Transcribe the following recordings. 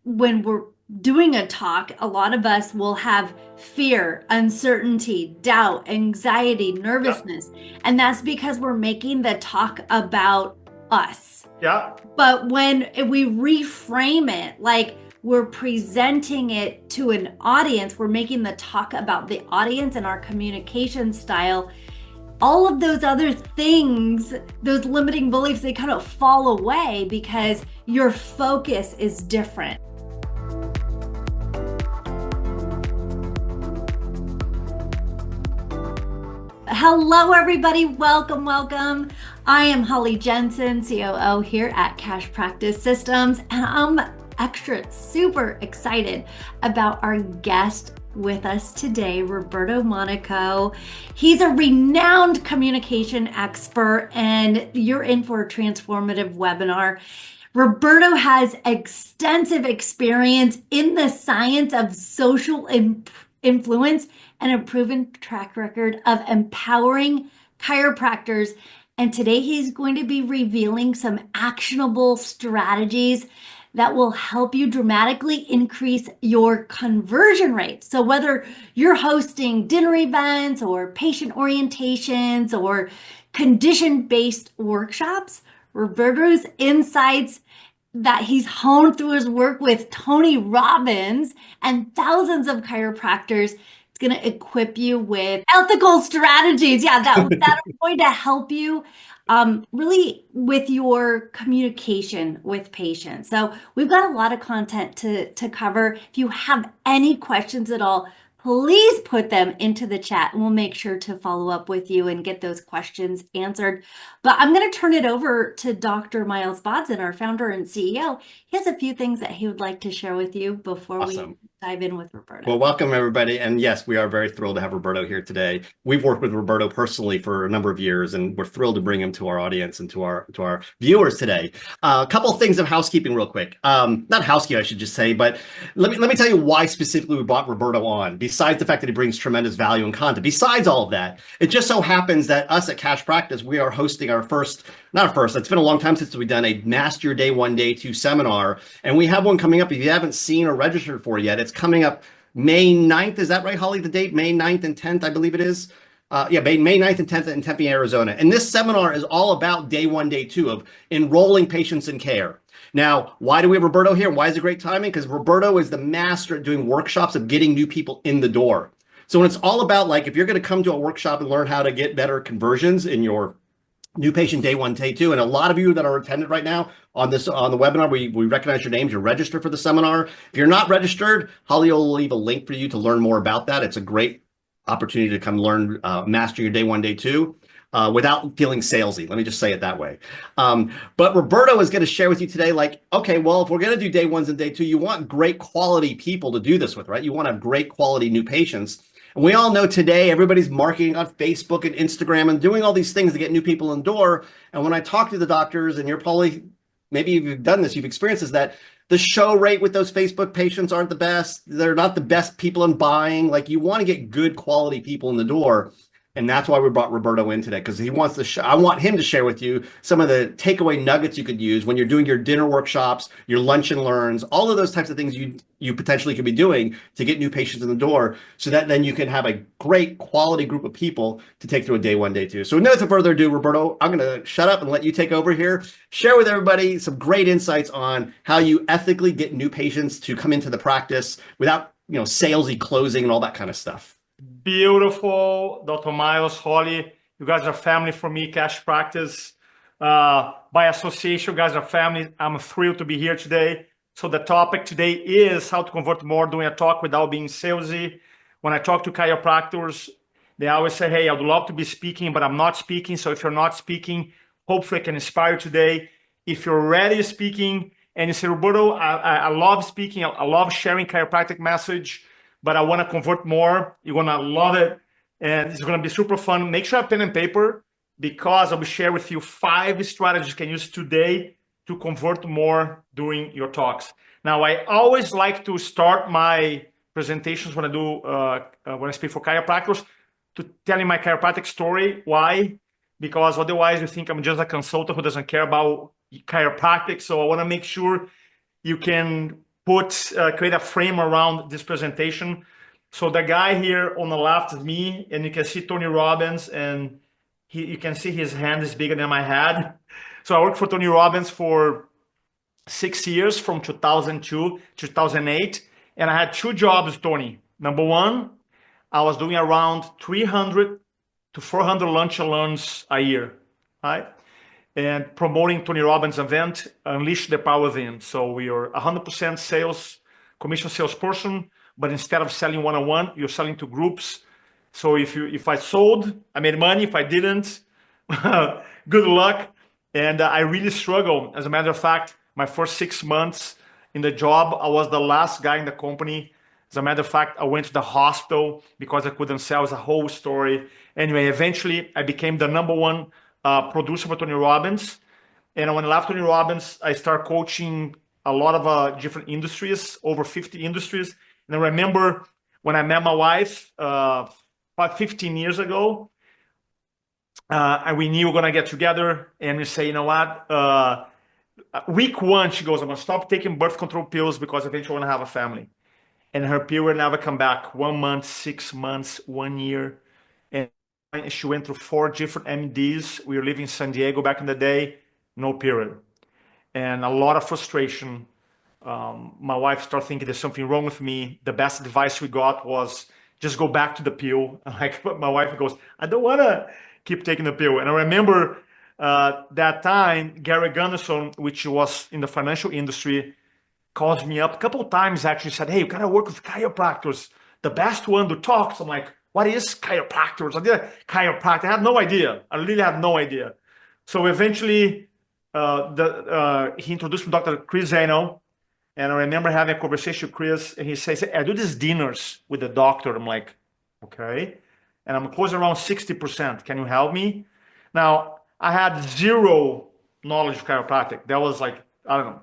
when we're doing a talk, a lot of us will have fear, uncertainty, doubt, anxiety, Yeah, nervousness. And that's because we're making the talk about us. yeah, But when we reframe it, like we're presenting it to an audience, we're making the talk about the audience and our communication style. All of those other things, those limiting beliefs, they kind of fall away because your focus is different. Hello, everybody. Welcome, welcome. I am Holly Jensen, COO here at Cash Practice Systems, and I'm super excited about our guest with us today, Roberto Monaco. He's a renowned communication expert, and you're in for a transformative webinar. Roberto has extensive experience in the science of social influence and a proven track record of empowering chiropractors. And today he's going to be revealing some actionable strategies that will help you dramatically increase your conversion rate. So whether you're hosting dinner events or patient orientations or condition-based workshops, Roberto's insights that he's honed through his work with Tony Robbins and thousands of chiropractors. It's going to equip you with ethical strategies. Yeah, that are going to help you really with your communication with patients. So we've got a lot of content to cover. If you have any questions at all, please put them into the chat and we'll make sure to follow up with you and get those questions answered. But I'm going to turn it over to Dr. Miles Bodzin, our founder and CEO. He has a few things that he would like to share with you before we Awesome. dive in with Roberto. Well, welcome everybody. And yes, we are very thrilled to have Roberto here today. We've worked with Roberto personally for a number of years, and we're thrilled to bring him to our audience and to our viewers today. A couple of things of housekeeping real quick. Not housekeeping, I should just say, but let me tell you why specifically we brought Roberto on, besides the fact that he brings tremendous value and content. Besides all of that, it just so happens that us at Cash Practice, we are hosting our first, not our first, it's been a long time since we've done a Master Your Day 1, Day 2 seminar, and we have one coming up. If you haven't seen or registered for it yet, it's coming up May 9th. Is that right, Holly? The date, May 9th and 10th, I believe it is. Yeah, May 9th and 10th in Tempe, Arizona. And this seminar is all about day 1, day 2 of enrolling patients in care. Now, why do we have Roberto here? Why is it great timing? Because Roberto is the master at doing workshops of getting new people in the door. So when it's all about, like, if you're going to come to a workshop and learn how to get better conversions in your new patient day 1, day 2, and a lot of you that are attended right now on the webinar, we recognize your names. You're registered for the seminar. If you're not registered, Holly will leave a link for you to learn more about that. It's a great opportunity to come learn, master your day 1, day 2 without feeling salesy. Let me just say it that way. But Roberto is going to share with you today, like, okay, well, if we're going to do day 1s and day 2, you want great quality people to do this with, right? You want to have great quality new patients. And we all know today everybody's marketing on Facebook and Instagram and doing all these things to get new people in the door. And when I talk to the doctors, and you're probably, maybe you've done this, you've experienced this, that the show rate with those Facebook patients aren't the best. They're not the best people in buying. Like, you want to get good quality people in the door. And that's why we brought Roberto in today, because he wants to. I want him to share with you some of the takeaway nuggets you could use when you're doing your dinner workshops, your lunch and learns, all of those types of things you potentially could be doing to get new patients in the door, so that then you can have a great quality group of people to take through a day 1, day 2. So no further ado, Roberto, I'm going to shut up and let you take over here. Share with everybody some great insights on how you ethically get new patients to come into the practice without, salesy closing and all that kind of stuff. beautiful, Dr. Miles, Holly. You guys are family for me, Cash Practice. By association, you guys are family. I'm thrilled to be here today. So the topic today is how to convert more doing a talk without being salesy. When I talk to chiropractors, they always say, hey, I'd love to be speaking, but I'm not speaking. So if you're not speaking, hopefully I can inspire you today. If you're already speaking and you say, Roberto, I love speaking, I love sharing chiropractic message, but I want to convert more, you're going to love it. And it's going to be super fun. Make sure I have pen and paper, because I'll be sharing with you 5 strategies you can use today to convert more during your talks. Now, I always like to start my presentations when I speak for chiropractors to telling my chiropractic story. Why? Because otherwise you think I'm just a consultant who doesn't care about chiropractic. So I want to make sure you can create a frame around this presentation. So the guy here on the left is me, and you can see Tony Robbins, and you can see his hand is bigger than my head. So I worked for Tony Robbins for 6 years, from 2002 to 2008, and I had 2 jobs, Tony. Number one, I was doing around 300 to 400 lunch and learns a year, right? And promoting Tony Robbins' event, Unleash the Power Within. So we are 100% sales, commission salesperson, but instead of selling one-on-one, you're selling to groups. So if I sold, I made money. If I didn't, good luck. And I really struggled. As a matter of fact, my first 6 months in the job, I was the last guy in the company. As a matter of fact, I went to the hospital because I couldn't sell. It's a whole story. Anyway, eventually I became the number one producer for Tony Robbins. And when I left Tony Robbins, I started coaching a lot of different industries, over 50 industries. And I remember when I met my wife about 15 years ago, and we knew we were going to get together, and we say, you know what? Week 1, she goes, I'm going to stop taking birth control pills because eventually I want to have a family. And her period never come back. 1 month, 6 months, 1 year. And she went through 4 different MDs. We were living in San Diego back in the day, no period. And a lot of frustration. My wife started thinking there's something wrong with me. The best advice we got was just go back to the pill. Like my wife goes, I don't want to keep taking the pill. And I remember that time, Gary Gunderson, which was in the financial industry, calls me up a couple of times, actually said, hey, you got to work with chiropractors, the best one to talk. So I'm like, what is chiropractors? I did a chiropractor. I had no idea. I really had no idea. So eventually, he introduced me to Dr. Chris Zano. And I remember having a conversation with Chris, and he says, I do these dinners with the doctor. I'm like, okay. And I'm close around 60%. Can you help me? Now, I had zero knowledge of chiropractic. That was like, I don't know,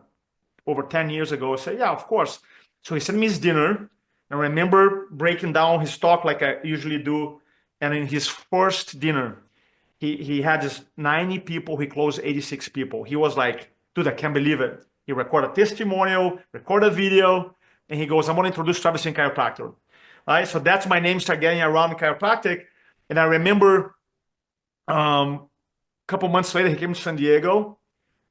over 10 years ago. I said, yeah, of course. So he sent me his dinner. And I remember breaking down his talk like I usually do. And in his first dinner, he had this 90 people. He closed 86 people. He was like, dude, I can't believe it. He recorded a testimonial, recorded a video, and he goes, I'm going to introduce Travis in chiropractor. All right, so that's my name started getting around chiropractic. And I remember a couple months later, he came to San Diego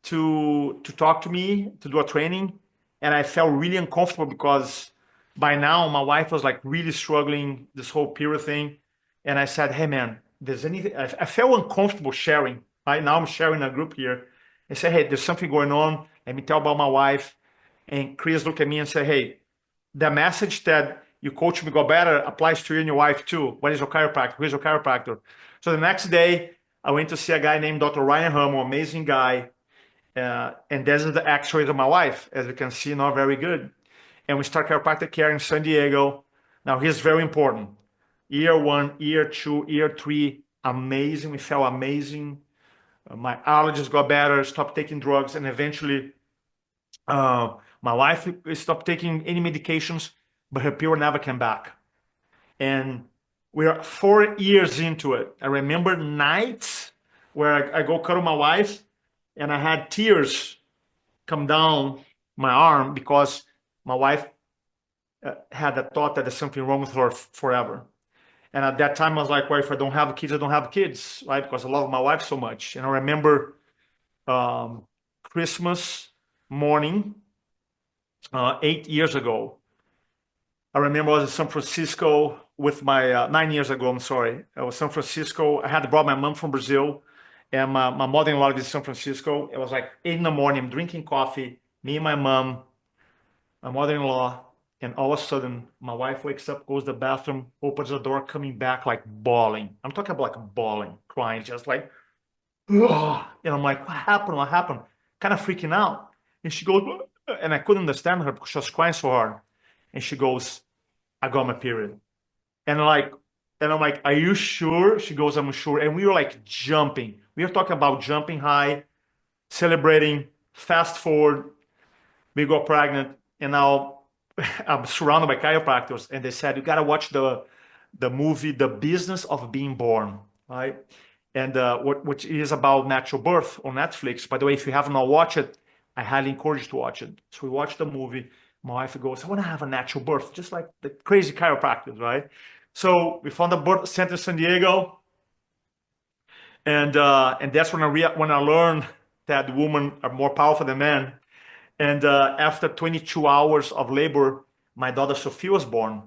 to talk to me, to do a training. And I felt really uncomfortable because by now my wife was like really struggling this whole period thing. And I said, hey man, there's anything, I felt uncomfortable sharing. Right now I'm sharing a group here. I said, hey, there's something going on. Let me tell about my wife. And Chris looked at me and said, hey, the message that you coach me go better applies to you and your wife too. What is your chiropractor? Who is your chiropractor? So the next day, I went to see a guy named Dr. Ryan Hamo, amazing guy. And this is the x-rays of my wife. As you can see, not very good. And we start chiropractic care in San Diego. Now, here's very important. Year 1, year 2, year 3, amazing. We felt amazing. My allergies got better, stopped taking drugs, and eventually my wife stopped taking any medications, but her period never came back. And we're 4 years into it. I remember nights where I go cuddle my wife, and I had tears come down my arm because my wife had the thought that there's something wrong with her forever. And at that time, I was like, well, if I don't have kids, I don't have kids, right? Because I love my wife so much. And I remember Christmas morning, 8 years ago. I remember I was in San Francisco with my, 9 years ago, I'm sorry. I was in San Francisco. I had brought my mom from Brazil. And my mother-in-law is in San Francisco. It was like 8 in the morning, I'm drinking coffee, me and my mom, my mother-in-law. And all of a sudden, my wife wakes up, goes to the bathroom, opens the door, coming back like bawling. I'm talking about like bawling, crying, just like, ugh. And I'm like, what happened? What happened? Kind of freaking out. And she goes, and I couldn't understand her because she was crying so hard. And she goes, I got my period. And I'm like, are you sure? She goes, I'm sure. And we were like jumping. We were talking about jumping high, celebrating, fast forward, we got pregnant, and now I'm surrounded by chiropractors, and they said, you got to watch the movie, The Business of Being Born, right? And which is about natural birth on Netflix. By the way, if you have not watched it, I highly encourage you to watch it. So we watched the movie. My wife goes, I want to have a natural birth, just like the crazy chiropractors, right? So we found a birth center in San Diego. And that's when I learned that women are more powerful than men. And after 22 hours of labor, my daughter Sophia was born.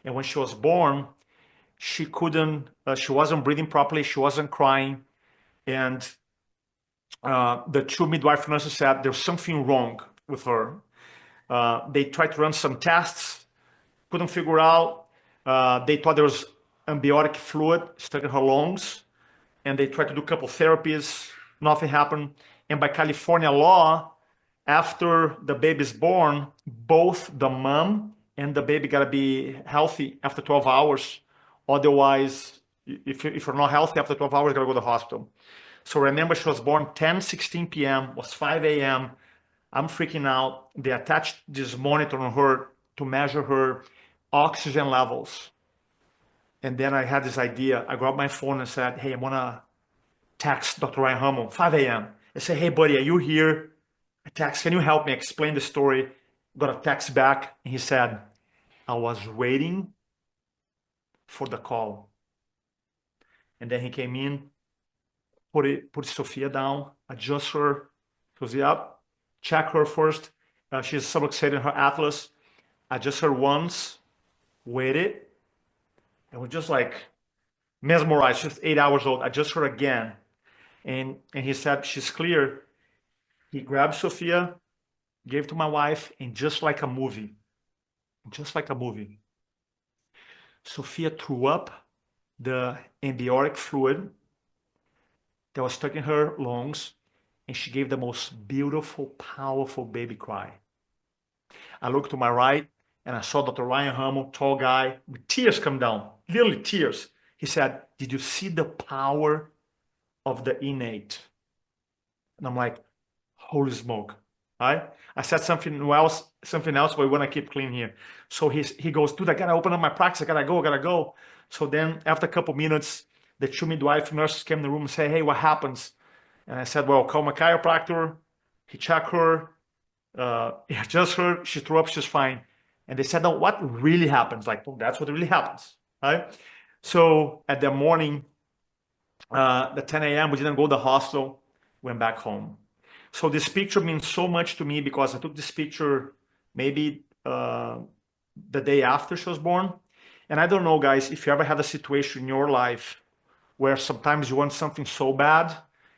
And when she was born, she wasn't breathing properly. She wasn't crying. And the two midwife nurses said there's something wrong with her. They tried to run some tests, couldn't figure out. They thought there was amniotic fluid stuck in her lungs. And they tried to do a couple therapies, nothing happened. And by California law, after the baby's born, both the mom and the baby gotta be healthy after 12 hours. Otherwise, if you're not healthy after 12 hours, you gotta go to the hospital. So remember, she was born 10:16 p.m., was 5 a.m. I'm freaking out. They attached this monitor on her to measure her oxygen levels. And then I had this idea. I grabbed my phone and said, hey, I want to text Dr. Ryan Hummel, 5 a.m. I said, hey, buddy, are you here? I text, can you help me explain the story? Got a text back, and he said, I was waiting for the call. And then he came in, put Sophia down, adjust her, goes up, check her first. She's subluxated her atlas, adjust her once, waited, and we're just like mesmerized. She's 8 hours old. Adjust her again. And he said, she's clear. He grabbed Sophia, gave to my wife, and just like a movie, Sophia threw up the amniotic fluid that was stuck in her lungs, and she gave the most beautiful, powerful baby cry. I looked to my right, and I saw Dr. Ryan Hummel, tall guy, with tears come down, literally tears. He said, did you see the power of the innate? And I'm like, holy smoke, right? I said something else, but we want to keep clean here. So he goes, dude, I got to open up my practice. I got to go. So then after a couple minutes, the two midwife nurses came in the room and said, hey, what happens? And I said, well, call my chiropractor. He checked her. He adjusts her. She threw up. She's fine. And they said, no, what really happens? Like, well, that's what really happens, right? So at the morning, the 10 a.m., we didn't go to the hospital, went back home. So this picture means so much to me because I took this picture maybe the day after she was born. And I don't know, guys, if you ever had a situation in your life where sometimes you want something so bad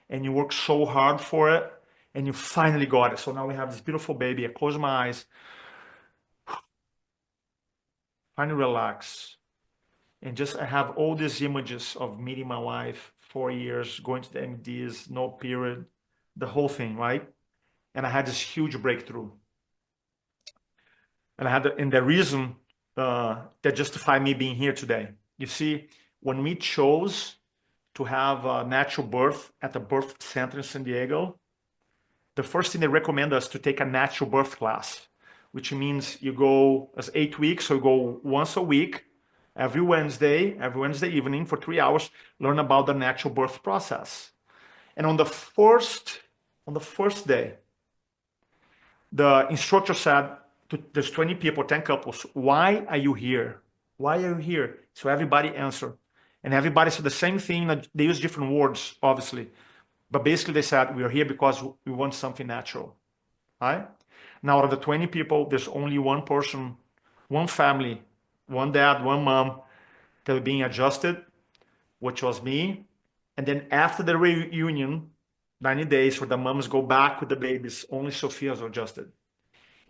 and you work so hard for it and you finally got it. So now we have this beautiful baby. I close my eyes, finally relax. And just I have all these images of meeting my wife, 4 years, going to the MDs, no period, the whole thing, right? And I had this huge breakthrough. And the reason that justified me being here today. You see, when we chose to have a natural birth at the birth center in San Diego, the first thing they recommend us to take a natural birth class, which means you go as 8 weeks, so you go once a week, every Wednesday evening for 3 hours, learn about the natural birth process. And on the first day, the instructor said, there's 20 people, 10 couples, why are you here? Why are you here? So everybody answered. And everybody said the same thing. They use different words, obviously. But basically they said, we're here because we want something natural, right? Now, out of the 20 people, there's only one person, one family, one dad, one mom that were being adjusted, which was me. And then after the reunion, 90 days where the moms go back with the babies, only Sophia was adjusted.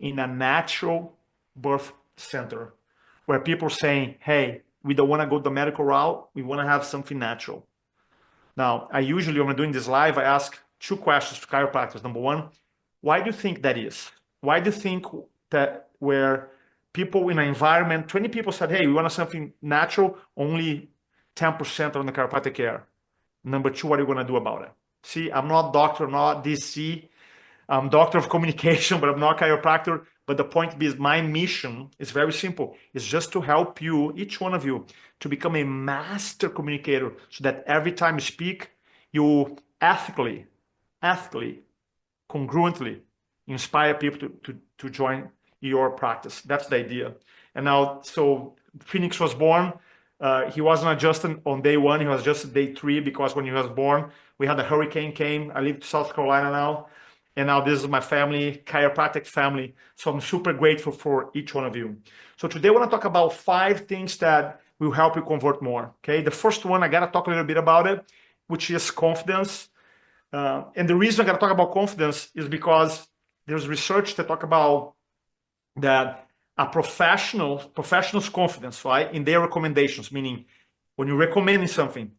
In a natural birth center where people are saying, hey, we don't want to go the medical route. We want to have something natural. Now, I usually, when I'm doing this live, I ask 2 questions to chiropractors. Number 1, why do you think that is? Why do you think that where people in an environment, 20 people said, hey, we want something natural, only 10% are in the chiropractic care? Number 2, what are you going to do about it? See, I'm not doctor, I'm not DC. I'm doctor of communication, but I'm not a chiropractor. But the point is, my mission is very simple. It's just to help you, each one of you, to become a master communicator so that every time you speak, you ethically, congruently inspire people to join your practice. That's the idea. And now, so Phoenix was born. He wasn't adjusted on day one. He was adjusted day 3 because when he was born, we had a hurricane came. I live in South Carolina now. And now this is my family, chiropractic family. So I'm super grateful for each one of you. So today I want to talk about 5 things that will help you convert more. Okay. The first one, I got to talk a little bit about it, which is confidence. And the reason I got to talk about confidence is because there's research that talk about that a professional's confidence, right, in their recommendations, meaning when you're recommending something.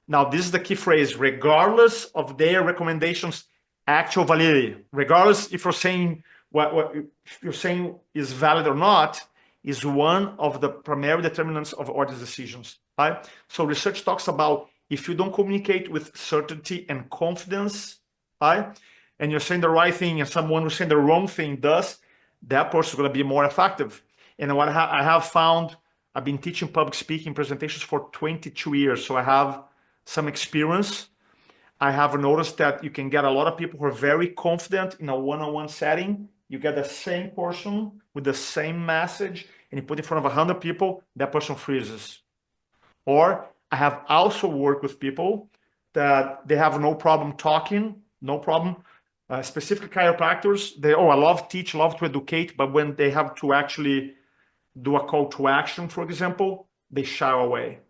Now, this is the key phrase, regardless of their recommendations, actual validity, regardless if you're saying what you're saying is valid or not, is one of the primary determinants of all these decisions, right? So research talks about if you don't communicate with certainty and confidence, right, and you're saying the right thing and someone who's saying the wrong thing does, that person is going to be more effective. And what I have found, I've been teaching public speaking presentations for 22 years, so I have some experience. I have noticed that you can get a lot of people who are very confident in a one-on-one setting. You get the same person with the same message, and you put in front of 100 people, that person freezes. Or I have also worked with people that they have no problem talking, no problem. Specific chiropractors, I love teach, love to educate, but when they have to actually do a call to action, for example, they shy away,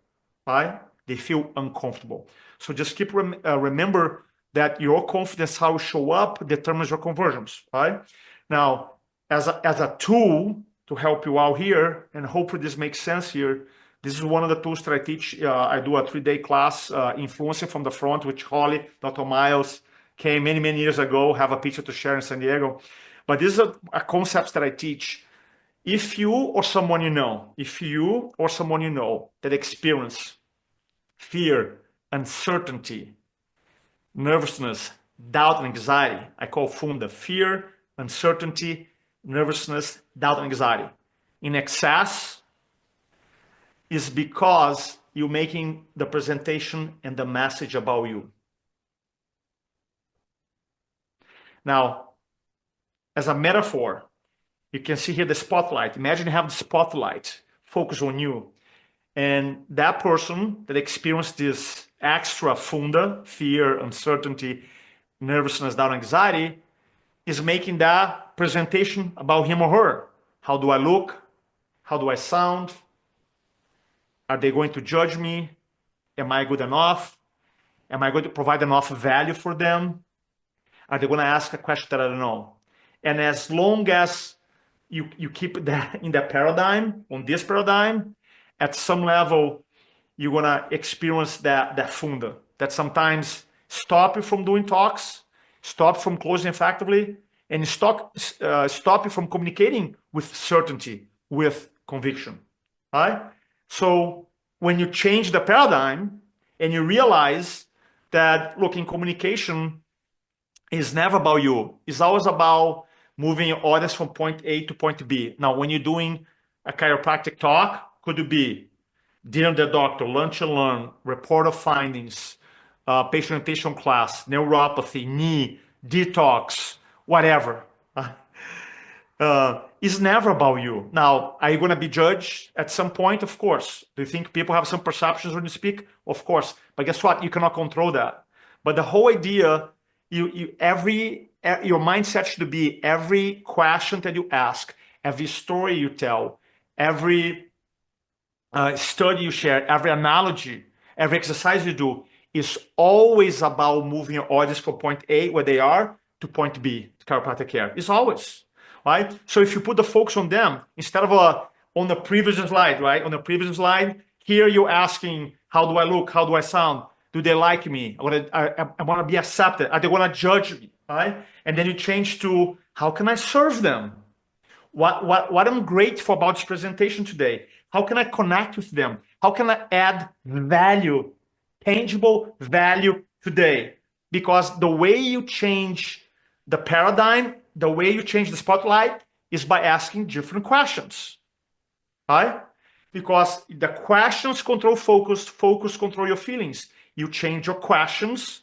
right? They feel uncomfortable. So just keep remember that your confidence, how you show up, determines your conversions, right? Now, as a tool to help you out here, and hopefully this makes sense here, this is one of the tools that I teach. I do a 3-day class, Influencing from the Front, which Holly, Dr. Miles, came many years ago, have a picture to share in San Diego. But this is a concept that I teach. If you or someone you know that experience fear, uncertainty, nervousness, doubt, and anxiety, I call FUNDA, fear, uncertainty, nervousness, doubt, and anxiety, in excess, is because you're making the presentation and the message about you. Now, as a metaphor, you can see here the spotlight. Imagine you have the spotlight focus on you. And that person that experienced this extra funda, fear, uncertainty, nervousness, doubt, anxiety, is making that presentation about him or her. How do I look? How do I sound? Are they going to judge me? Am I good enough? Am I going to provide enough value for them? Are they going to ask a question that I don't know? And as long as you keep that in that paradigm, on this paradigm, at some level, you're going to experience that funda that sometimes stop you from doing talks, stop from closing effectively, and stop you from communicating with certainty, with conviction, right? So when you change the paradigm and you realize that, look, in communication, is never about you. It's always about moving your audience from point A to point B. Now, when you're doing a chiropractic talk, could it be dinner with the doctor, lunch and learn, report of findings, patient orientation class, neuropathy, knee, detox, whatever. It's never about you. Now, are you going to be judged at some point? Of course. Do you think people have some perceptions when you speak? Of course. But guess what? You cannot control that. But the whole idea, your mindset should be every question that you ask, every story you tell, every study you share, every analogy, every exercise you do is always about moving your audience from point A, where they are, to point B, chiropractic care. It's always, right? So if you put the focus on them, instead of on the previous slide, right? On the previous slide, here you're asking, how do I look? How do I sound? Do they like me? I want to be accepted. Are they going to judge me? Right? And then you change to, how can I serve them? What I'm grateful about this presentation today? How can I connect with them? How can I add value, tangible value today? Because the way you change the paradigm, the way you change the spotlight is by asking different questions, right? Because the questions control focus, focus control your feelings. You change your questions,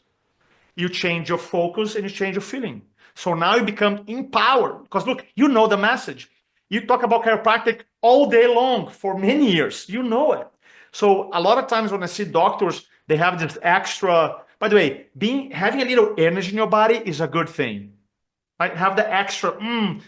you change your focus, and you change your feeling. So now you become empowered. Because look, you know the message. You talk about chiropractic all day long for many years. You know it. So a lot of times when I see doctors, they have this extra. By the way, having a little energy in your body is a good thing. Right? Have the extra.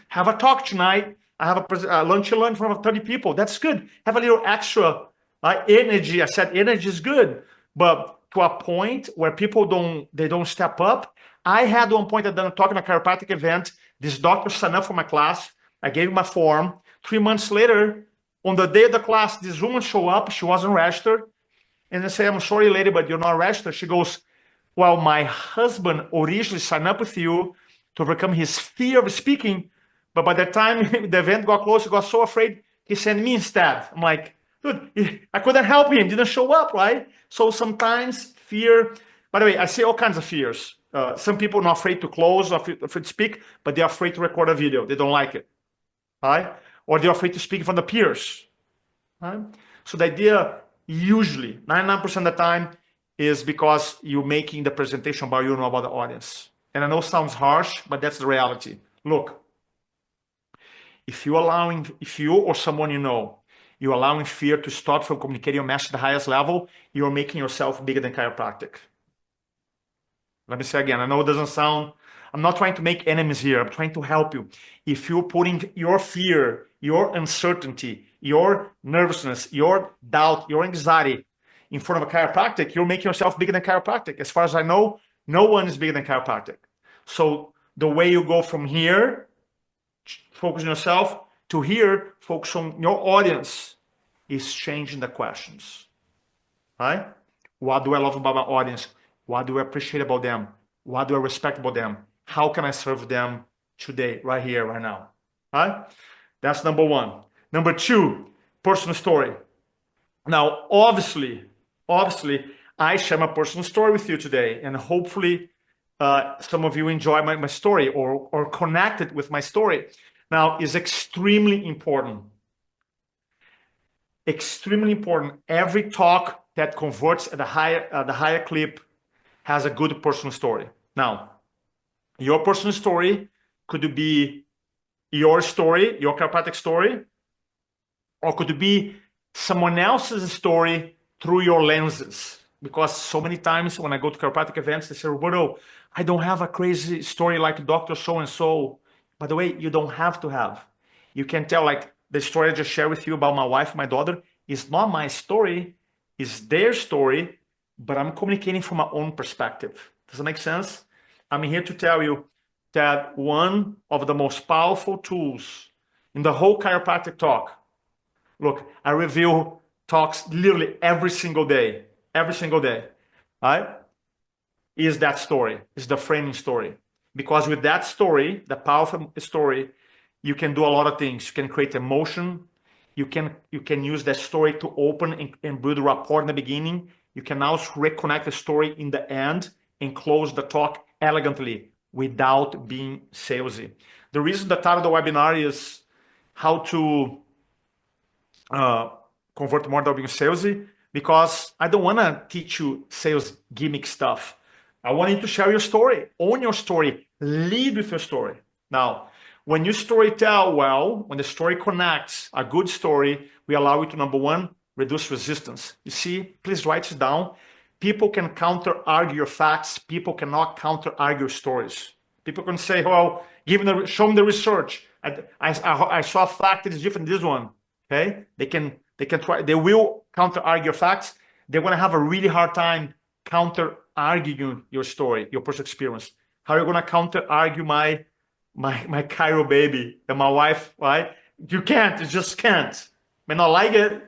Have a talk tonight. I have a lunch in front of 30 people. That's good. Have a little extra energy. I said energy is good, but to a point where people don't step up. I had one point that I'm talking at a chiropractic event. This doctor signed up for my class. I gave him a form. 3 months later, on the day of the class, this woman showed up. She wasn't registered. And I say, I'm sorry, lady, but you're not registered. She goes, well, my husband originally signed up with you to overcome his fear of speaking. But by the time the event got close, he got so afraid, he sent me instead. I'm like, dude, I couldn't help him. Didn't show up, right? So sometimes fear, by the way, I see all kinds of fears. Some people are not afraid to close, or afraid to speak, but they're afraid to record a video. They don't like it, right? Or they're afraid to speak in front of peers, right? So the idea, usually, 99% of the time, is because you're making the presentation about you know about the audience. And I know it sounds harsh, but that's the reality. Look, if you or someone you know, you're allowing fear to stop from communicating your message at the highest level, you're making yourself bigger than chiropractic. Let me say again, I know it doesn't sound, I'm not trying to make enemies here. I'm trying to help you. If you're putting your fear, your uncertainty, your nervousness, your doubt, your anxiety in front of a chiropractic, you're making yourself bigger than chiropractic. As far as I know, no one is bigger than chiropractic. So the way you go from here, focus on yourself, to here, focus on your audience, is changing the questions, right? What do I love about my audience? What do I appreciate about them? What do I respect about them? How can I serve them today, right here, right now? Right? That's number one. Number two, personal story. Now, obviously, I share my personal story with you today, and hopefully some of you enjoy my story or connected with my story. Now, it's extremely important. Extremely important. Every talk that converts at a higher clip has a good personal story. Now, your personal story could be your story, your chiropractic story, or could it be someone else's story through your lenses. Because so many times when I go to chiropractic events, they say, Roberto, I don't have a crazy story like Dr. So-and-so. By the way, you don't have to have. You can tell, like the story I just shared with you about my wife, my daughter, is not my story, it's their story, but I'm communicating from my own perspective. Does that make sense? I'm here to tell you that one of the most powerful tools in the whole chiropractic talk, look, I review talks literally every single day, right? Is that story, is the framing story. Because with that story, the powerful story, you can do a lot of things. You can create emotion. You can use that story to open and build rapport in the beginning. You can also reconnect the story in the end and close the talk elegantly without being salesy. The reason the title of the webinar is how to convert more without being salesy, because I don't want to teach you sales gimmick stuff. I want you to share your story, own your story, lead with your story. Now, when you story tell well, when the story connects, a good story, we allow you to, number one, reduce resistance. You see, please write this down. People can counter-argue your facts. People cannot counter-argue your stories. People can say, well, show them the research. I saw a fact that is different than this one. Okay? They will counter-argue your facts. They're going to have a really hard time counter-arguing your story, your personal experience. How are you going to counter-argue my chiro baby and my wife, right? You can't, you just can't. May not like it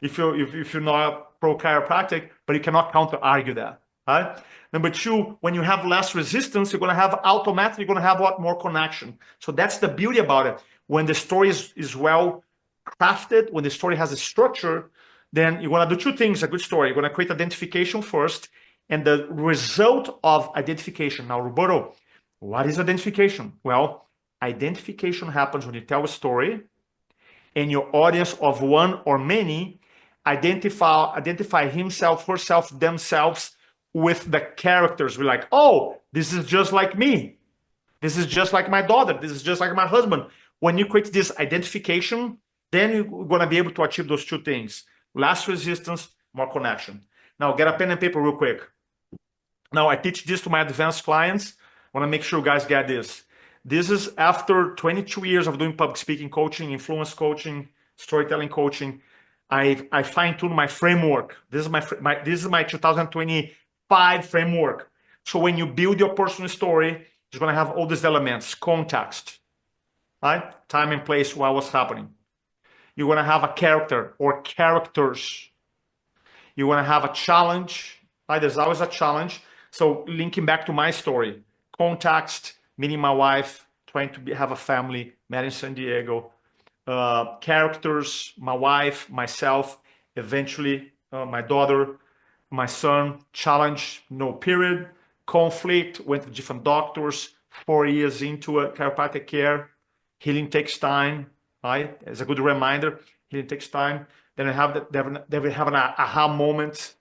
if you're not pro chiropractic, but you cannot counter-argue that, right? Number two, when you have less resistance, you're going to have automatically, you're going to have a lot more connection. So that's the beauty about it. When the story is well crafted, when the story has a structure, then you're going to do two things, a good story. You're going to create identification first, and the result of identification. Now, Roberto, what is identification? Well, identification happens when you tell a story and your audience of one or many identify himself, herself, themselves with the characters. We're like, oh, this is just like me. This is just like my daughter. This is just like my husband. When you create this identification, then you're going to be able to achieve those two things: less resistance, more connection. Now, get a pen and paper real quick. Now, I teach this to my advanced clients. I want to make sure you guys get this. This is after 22 years of doing public speaking coaching, influence coaching, storytelling coaching. I fine-tune my framework. This is my 2025 framework. So when you build your personal story, you're going to have all these elements: context, right? Time and place, what was happening. You're going to have a character or characters. You're going to have a challenge, right? There's always a challenge. So linking back to my story, context, meeting my wife, trying to have a family, met in San Diego. Characters, my wife, myself, eventually my daughter, my son. Challenge, no period. Conflict, went to different doctors, 4 years into a chiropractic care. Healing takes time, right? As a good reminder, healing takes time. Then we have an aha moment,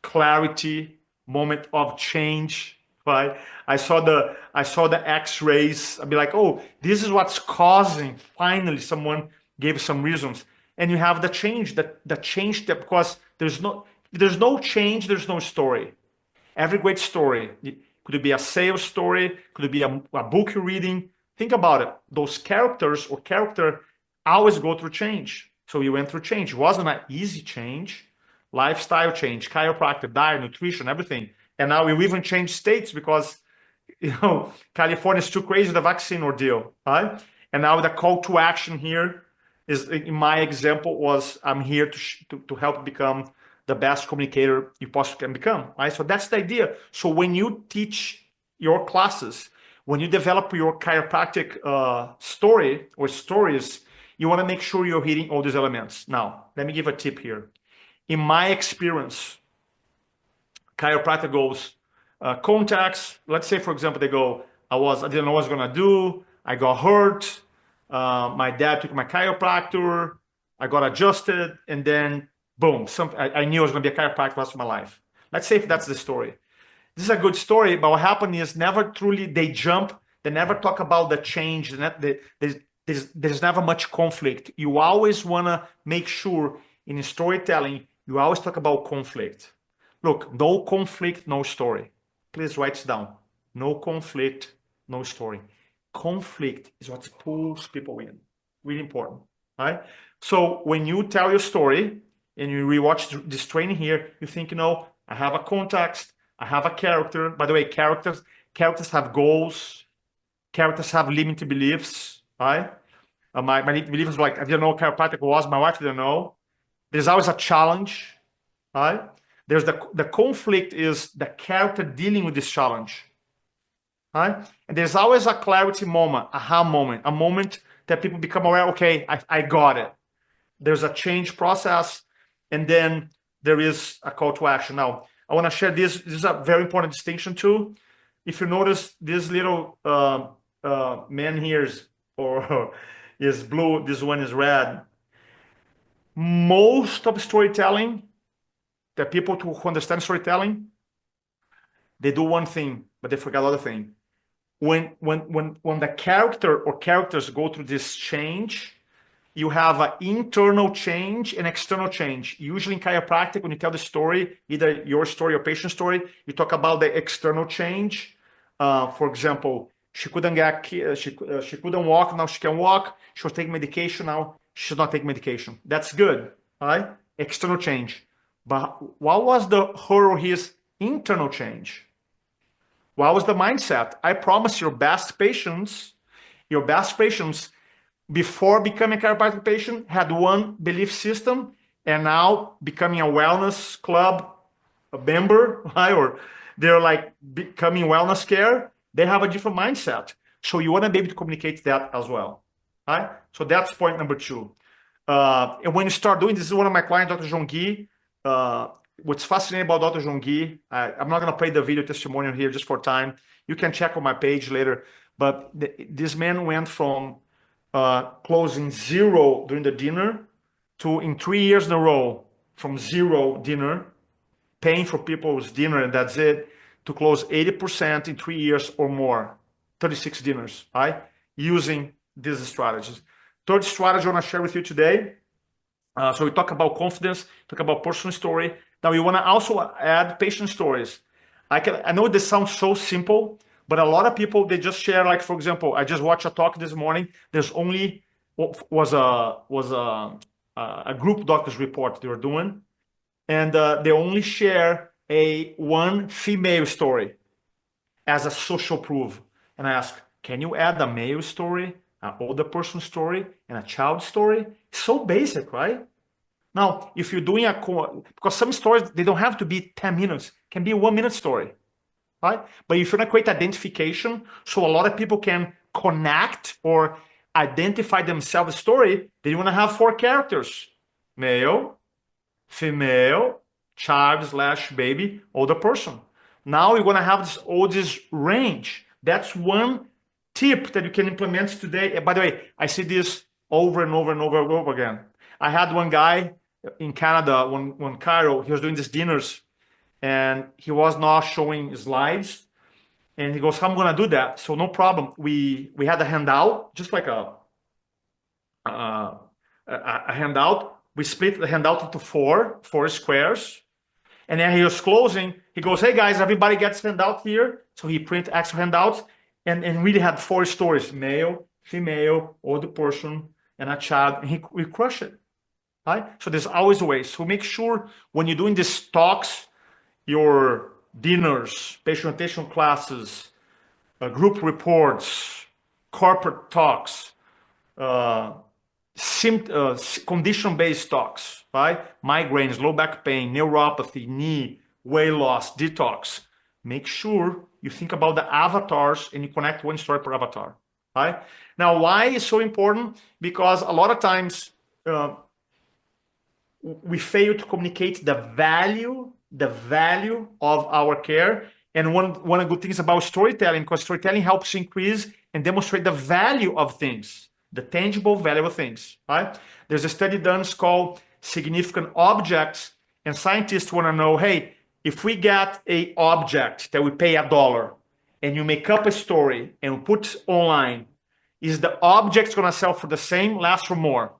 clarity, moment of change, right? I saw the X-rays. I'd be like, oh, this is what's causing. Finally, someone gave some reasons, and you have the change. The change that, because there's no change, there's no story. Every great story, could it be a sales story? Could it be a book you're reading? Think about it. Those characters or character always go through change. So you went through change. It wasn't an easy change. Lifestyle change, chiropractic, diet, nutrition, everything. And now we even changed states because, California is too crazy, the vaccine ordeal, right? And now the call to action here is, in my example, was I'm here to help become the best communicator you possibly can become, right? So that's the idea. So when you teach your classes, when you develop your chiropractic story or stories, you want to make sure you're hitting all these elements. Now, let me give a tip here. In my experience, chiropractic goes contacts. Let's say, for example, they go, I didn't know what I was going to do. I got hurt. My dad took my chiropractor. I got adjusted. And then, boom, I knew I was going to be a chiropractor for the rest of my life. Let's say if that's the story. This is a good story, but what happened is they jump. They never talk about the change. There's never much conflict. You always want to make sure in storytelling, you always talk about conflict. Look, no conflict, no story. Please write it down. No conflict, no story. Conflict is what pulls people in. Really important, right? So when you tell your story and you rewatch this training here, you think, I have a context, I have a character. By the way, characters have goals. Characters have limiting beliefs, right? My limiting belief is like, I didn't know what chiropractic was. My wife didn't know. There's always a challenge, right? There's the conflict is the character dealing with this challenge, right? And there's always a clarity moment, aha moment, a moment that people become aware, okay, I got it. There's a change process, and then there is a call to action. Now, I want to share this. This is a very important distinction too. If you notice, this little man here is blue, this one is red. Most of storytelling, the people who understand storytelling, they do one thing, but they forget other thing. When the character or characters go through this change, you have an internal change and external change. Usually in chiropractic, when you tell the story, either your story or patient story, you talk about the external change. For example, she couldn't walk, now she can walk. She was taking medication, now she's not taking medication. That's good, right? External change. But what was her or his internal change? What was the mindset? I promise your best patients before becoming a chiropractic patient had one belief system, and now becoming a wellness club a member, right? Or they're like becoming wellness care, they have a different mindset. So you want to be able to communicate that as well, right? So that's point number 2. And when you start doing this is one of my clients, Dr. Jongi. What's fascinating about Dr. Jongi, I'm not going to play the video testimonial here just for time. You can check on my page later. But this man went from closing 0 during the dinner to, in 3 years in a row, from 0 dinner, paying for people's dinner and that's it, to close 80% in 3 years or more, 36 dinners, right? Using these strategies. Third strategy I want to share with you today. So we talk about confidence, talk about personal story. Now we want to also add patient stories. I know this sounds so simple, but a lot of people, they just share, like, for example, I just watched a talk this morning. There's only was a group doctors report they were doing, and they only share one female story as a social proof. And I ask, can you add a male story, an older person story, and a child story? So basic, right? Now, if you're doing because some stories, they don't have to be 10 minutes, it can be a 1 minute story, right? But if you want to create identification, so a lot of people can connect or identify themselves story, then you want to have 4 characters: male, female, child/baby, older person. Now you're going to have this range. That's one tip that you can implement today. By the way, I see this over and over and over and over again. I had one guy in Canada, one Cairo, he was doing these dinners and he was not showing slides. And he goes, how am I going to do that? So no problem. We had a handout, just like a handout. We split the handout into four squares. And then he was closing. He goes, hey guys, everybody gets handout here. So he print extra handouts and really had 4 stories: male, female, older person, and a child. And we crush it. Right? So there's always ways. So make sure when you're doing these talks, your dinners, patient orientation classes, group reports, corporate talks, condition-based talks, right? Migraines, low back pain, neuropathy, knee, weight loss, detox. Make sure you think about the avatars and you connect one story per avatar, right? Now, why is so important? Because a lot of times we fail to communicate the value of our care. And one of the good things about storytelling, because storytelling helps increase and demonstrate the value of things, the tangible value of things, right? There's a study done, it's called Significant Objects, and scientists want to know, hey, if we get a object that we pay $1 and you make up a story and put online, is the object going to sell for the same, less, or more?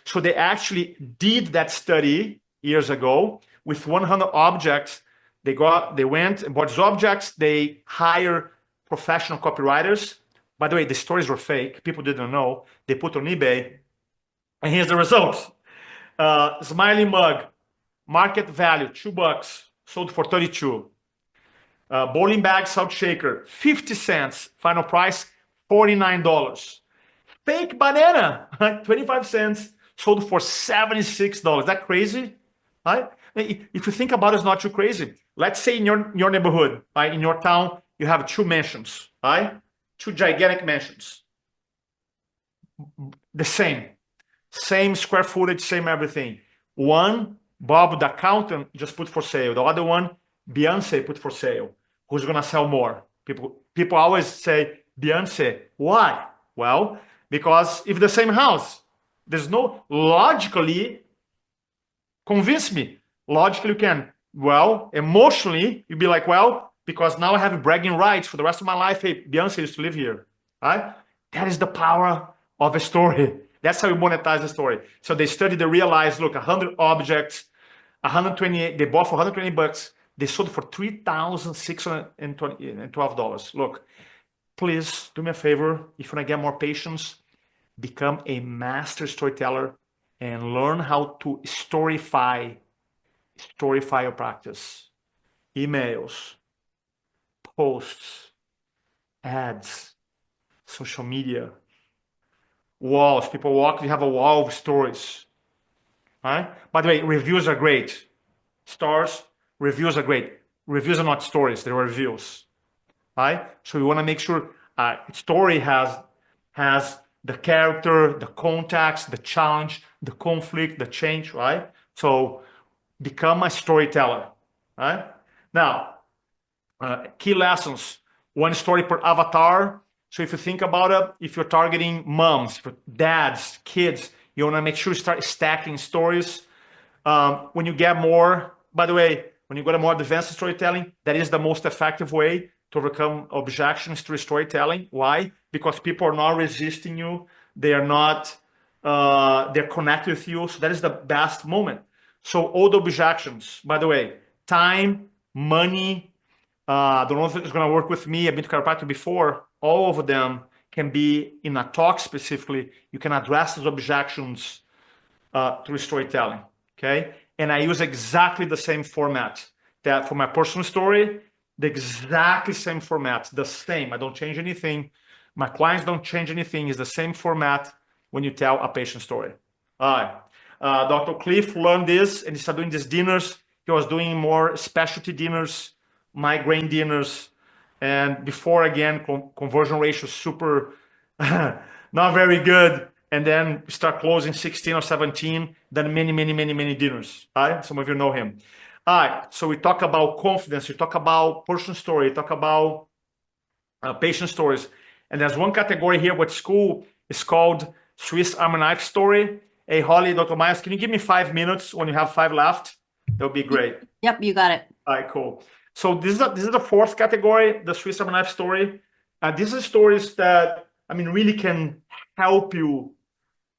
So they actually did that study years ago with 100 objects. They went and bought these objects. They hire professional copywriters. By the way, the stories were fake. People didn't know. They put on eBay. And here's the results. Smiley mug, market value, $2, sold for 32. Bowling bag, salt shaker, 50 cents. Final price, $49. Fake banana, 25 cents. Sold for $76. Is that crazy? Right? If you think about it, it's not too crazy. Let's say in your neighborhood, right, in your town, you have 2 mansions, right? 2 gigantic mansions. The same square footage, same everything. One, Bob the accountant just put for sale. The other one, Beyonce put for sale. Who's gonna sell more? People always say Beyonce. Why? Well, because if the same house, there's no logically, convince me. Logically you can. Well, emotionally, you'd be like, well, because now I have bragging rights for the rest of my life. Hey, Beyonce used to live here, right? That is the power of a story. That's how you monetize the story. So they studied, they realized, look, 100 objects, 128, they bought for $120. They sold for $3,612. Look, please do me a favor. If you want to get more patients, become a master storyteller and learn how to storify your practice. Emails, posts, ads, social media, walls. People walk, you have a wall of stories. Right? By the way, reviews are great. Stars, reviews are great. Reviews are not stories, they're reviews. Right? So you want to make sure story has the character, the context, the challenge, the conflict, the change, right? So become a storyteller, right? Now, key lessons, 1 story per avatar. So if you think about it, if you're targeting moms, dads, kids, you want to make sure you start stacking stories. When you get more, by the way, when you go to more advanced storytelling, that is the most effective way to overcome objections through storytelling. Why? Because people are not resisting you they're connected with you. So that is the best moment. So all the objections, by the way, time, money, don't know if it's going to work with me. I've been to chiropractor before. All of them can be in a talk specifically. You can address those objections through storytelling. Okay. And I use exactly the same format that for my personal story, the exactly same format, the same. I don't change anything. My clients don't change anything. It's the same format when you tell a patient story. All right. Dr. Cliff learned this and he started doing these dinners. He was doing more specialty dinners, migraine dinners. And before, again, conversion ratio super not very good. And then start closing 16 or 17, then many dinners. All right. Some of you know him. All right. So we talk about confidence. We talk about person story. We talk about patient stories. And there's one category here what's cool. It's called Swiss Army Knife Story. Hey, Holly, Dr. Myers, can you give me 5 minutes when you have 5 left? That would be great. Yep, you got it. All right, cool. So this is the fourth category, the Swiss Army Knife Story. These are stories that, I mean, really can help you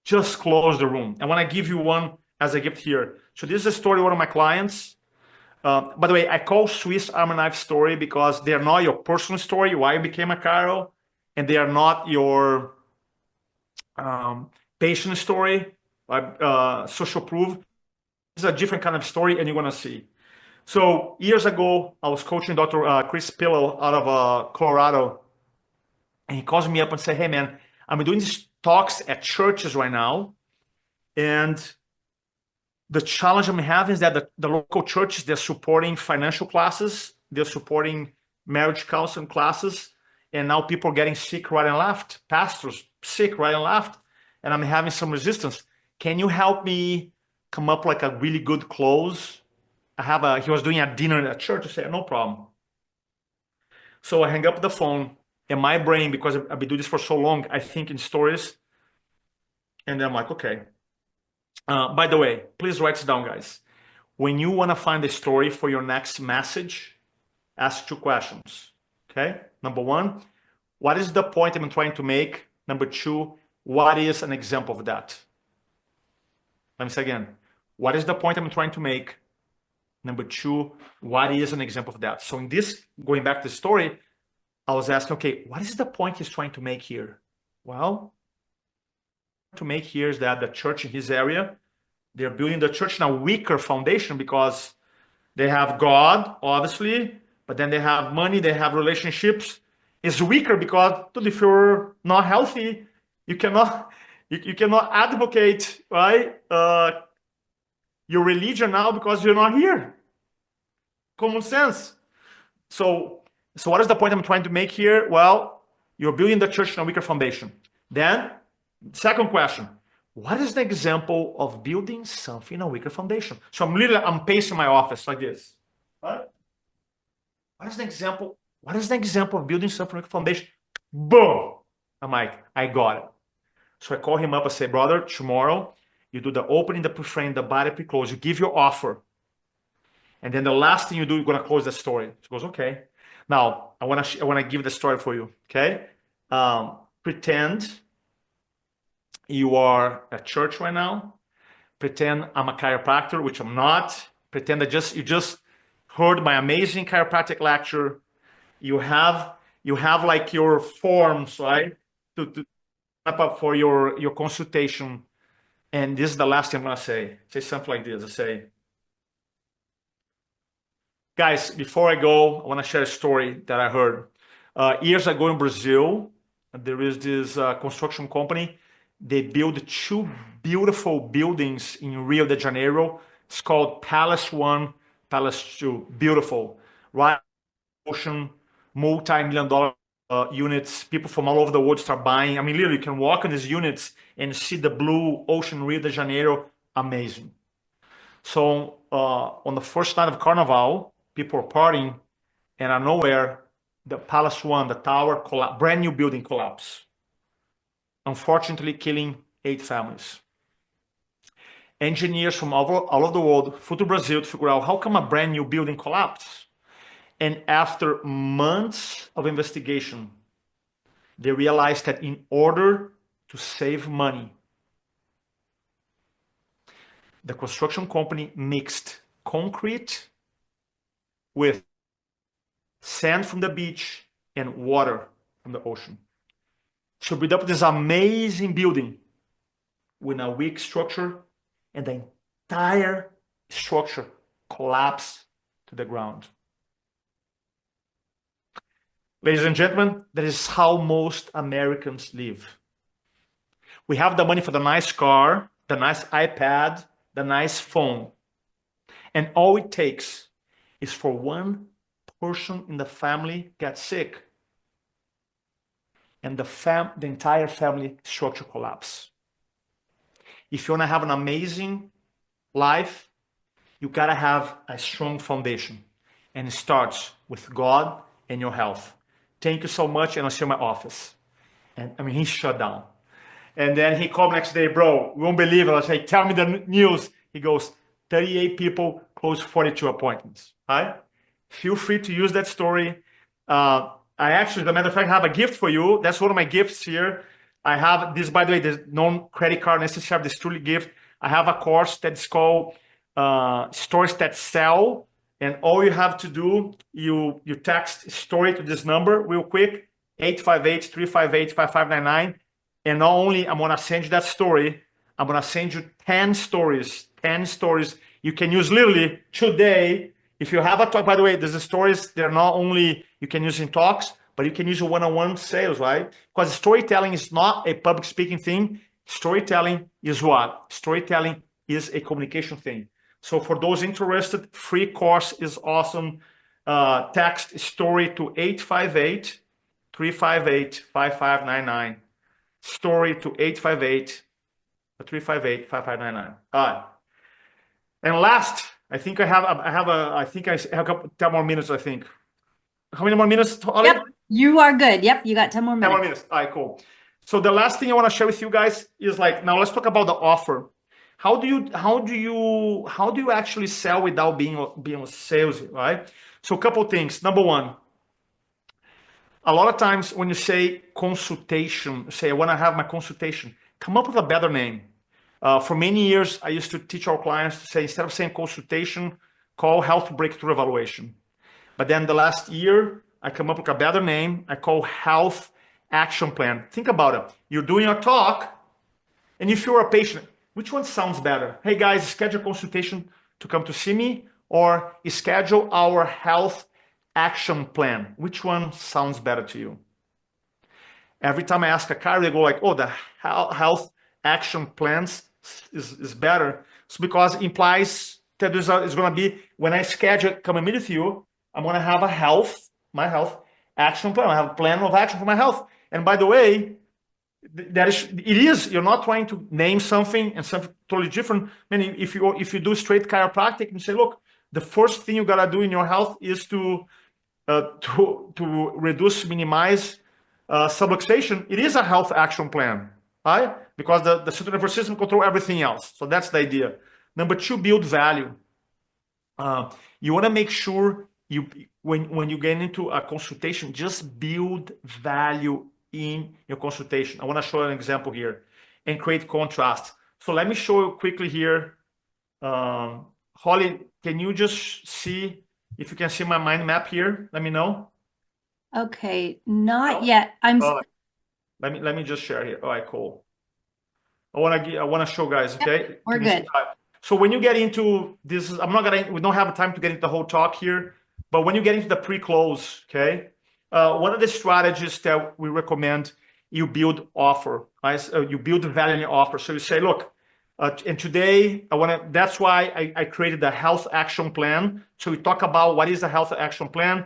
just close the room. I want to give you one as a gift here. So this is a story of one of my clients. By the way, I call Swiss Army Knife Story because they are not your personal story, why you became a chiro, and they are not your patient story, social proof. This is a different kind of story, and you're going to see. So years ago, I was coaching Dr. Chris Pillow out of Colorado, and he calls me up and said, hey, man, I'm doing these talks at churches right now, and the challenge I'm having is that the local churches, they're supporting financial classes, they're supporting marriage counseling classes, and now people are getting sick right and left, pastors sick right and left, and I'm having some resistance. Can you help me come up like a really good close? He was doing a dinner at church. I said, no problem. So I hang up the phone, and my brain, because I've been doing this for so long, I think in stories, and then I'm like, okay. By the way, please write this down, guys. When you want to find a story for your next message, ask 2 questions. Okay. Number 1, what is the point I'm trying to make? Number 2, what is an example of that? Let me say again. What is the point I'm trying to make? Number 2, what is an example of that? So in this, going back to the story, I was asking, okay, what is the point he's trying to make here? Well, to make here is that the church in his area, they're building the church in a weaker foundation because they have God, obviously, but then they have money, they have relationships. It's weaker because if you're not healthy, you cannot advocate, right? Your religion now because you're not here. Common sense. So what is the point I'm trying to make here? Well, you're building the church in a weaker foundation. Then, second question, what is the example of building something in a weaker foundation? So I'm pacing my office like this. Right? What is the example? What is the example of building something in a weaker foundation? Boom! I'm like, I got it. So I call him up and say, brother, tomorrow you do the opening, the pre-frame, the body pre-close, you give your offer. And then the last thing you do, you're going to close the story. He goes, okay. Now, I want to give the story for you, okay? Pretend you are at church right now. Pretend I'm a chiropractor, which I'm not. Pretend that you just heard my amazing chiropractic lecture. You have like your forms, right? To step up for your consultation. And this is the last thing I'm going to say. Say something like this. I say, guys, before I go, I want to share a story that I heard. Years ago in Brazil, there is this construction company. They built 2 beautiful buildings in Rio de Janeiro. It's called Palace 1, Palace 2. Beautiful, right? Ocean, multi-million-dollar units. People from all over the world start buying. I mean, literally, you can walk in these units and see the blue ocean, Rio de Janeiro. Amazing. So on the first night of Carnival, people are partying, and out of nowhere, the Palace 1, the tower, brand new building collapsed. Unfortunately, killing 8 families. Engineers from all over the world flew to Brazil to figure out how come a brand new building collapsed. And after months of investigation, they realized that in order to save money, the construction company mixed concrete with sand from the beach and water from the ocean to build up this amazing building with a weak structure, and the entire structure collapsed to the ground. Ladies and gentlemen, that is how most Americans live. We have the money for the nice car, the nice iPad, the nice phone. And all it takes is for one person in the family get sick and the entire family structure collapse. If you want to have an amazing life, you got to have a strong foundation. And it starts with God and your health. Thank you so much, and I'll see you in my office. And I mean, he shut down. And then he called next day, bro, you won't believe it. I say, tell me the news. He goes, 38 people closed 42 appointments. Right? Feel free to use that story. I actually, as a matter of fact, have a gift for you. That's one of my gifts here. I have this, by the way, there's no credit card necessary. This truly gift. I have a course that's called Stories That Sell. And all you have to do, you text story to this number real quick, 858-358-5599. And not only I'm going to send you that story, I'm going to send you 10 stories. 10 stories you can use literally today. If you have a talk, by the way, there's the stories, they're not only you can use in talks, but you can use a one-on-one sales, right? Because storytelling is not a public speaking thing. Storytelling is what? Storytelling is a communication thing. So for those interested, free course is awesome. Text story to 858-358-5599. Story to 858-358-5599. All right. And last, I think I have 10 more minutes, I think. How many more minutes, Holly? Yep, you are good. Yep, you got 10 more 10 minutes. more minutes. All right, cool. So the last thing I want to share with you guys is now let's talk about the offer. How do you actually sell without being salesy, right? So a couple of things. Number one, a lot of times when you say consultation, say I want to have my consultation, come up with a better name. For many years, I used to teach our clients to say, instead of saying consultation, call health breakthrough evaluation. But then the last year, I come up with a better name. I call health action plan. Think about it. You're doing a talk, and if you're a patient, which one sounds better? Hey guys, schedule a consultation to come to see me, or schedule our health action plan. Which one sounds better to you? Every time I ask a car, they go like, oh, the health action plans is better. So because it implies that it's going to be, when I schedule come and meet with you, I'm going to have my health action plan. I have a plan of action for my health. And by the way, you're not trying to name something and something totally different. I mean, if you do straight chiropractic and say, look, the first thing you gotta do in your health is to minimize subluxation. It is a health action plan, right? Because the central nervous system control everything else. So that's the idea. Number two, build value. You want to make sure when you get into a consultation, just build value in your consultation. I want to show you an example here and create contrast. So let me show you quickly here. Holly, can you just see if you can see my mind map here? Let me know. Okay, not yet. Let me just share here. All right, cool. I want to show guys. Okay, yep, we're good. So when you get into this, we don't have time to get into the whole talk here, but when you get into the pre-close, okay, one of the strategies that we recommend, you build offer, right? You build the value in your offer. So you say, look, and today that's why I created the health action plan. So we talk about what is the health action plan.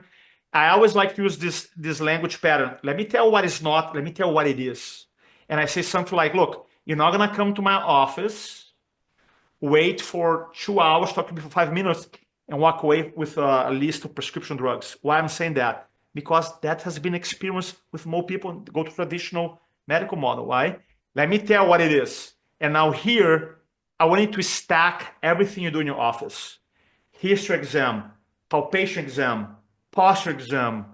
I always like to use this language pattern. Let me tell what it's not, let me tell what it is. And I say something like, look, you're not gonna come to my office, wait for 2 hours, talk to me for 5 minutes, and walk away with a list of prescription drugs. Why I'm saying that? Because that has been experienced with more people go to traditional medical model, right? Let me tell what it is. And now here, I want you to stack everything you do in your office. History exam, palpation exam, posture exam,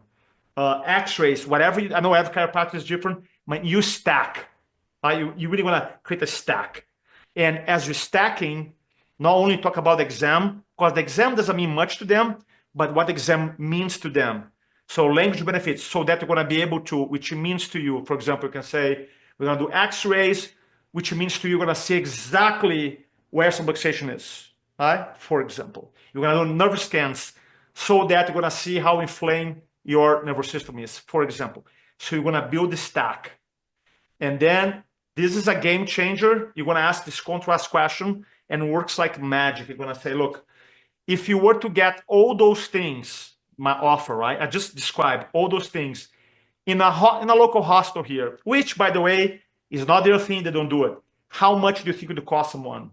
x-rays, whatever. I know every chiropractor is different, but you stack You really want to create a stack. And as you're stacking, not only talk about the exam, because the exam doesn't mean much to them, but what the exam means to them. So language benefits, so that you're going to be able to, which means to you, for example, you can say, we're going to do x-rays, which means to you, you're going to see exactly where subluxation is, right? For example, you're going to do nerve scans so that you're going to see how inflamed your nervous system is, for example. So you're going to build the stack. And then this is a game changer. You're going to ask this contrast question and it works like magic. You're going to say, look, if you were to get all those things, my offer, right? I just described all those things in a local hospital here, which, by the way, is not their thing. They don't do it. How much do you think it would cost someone?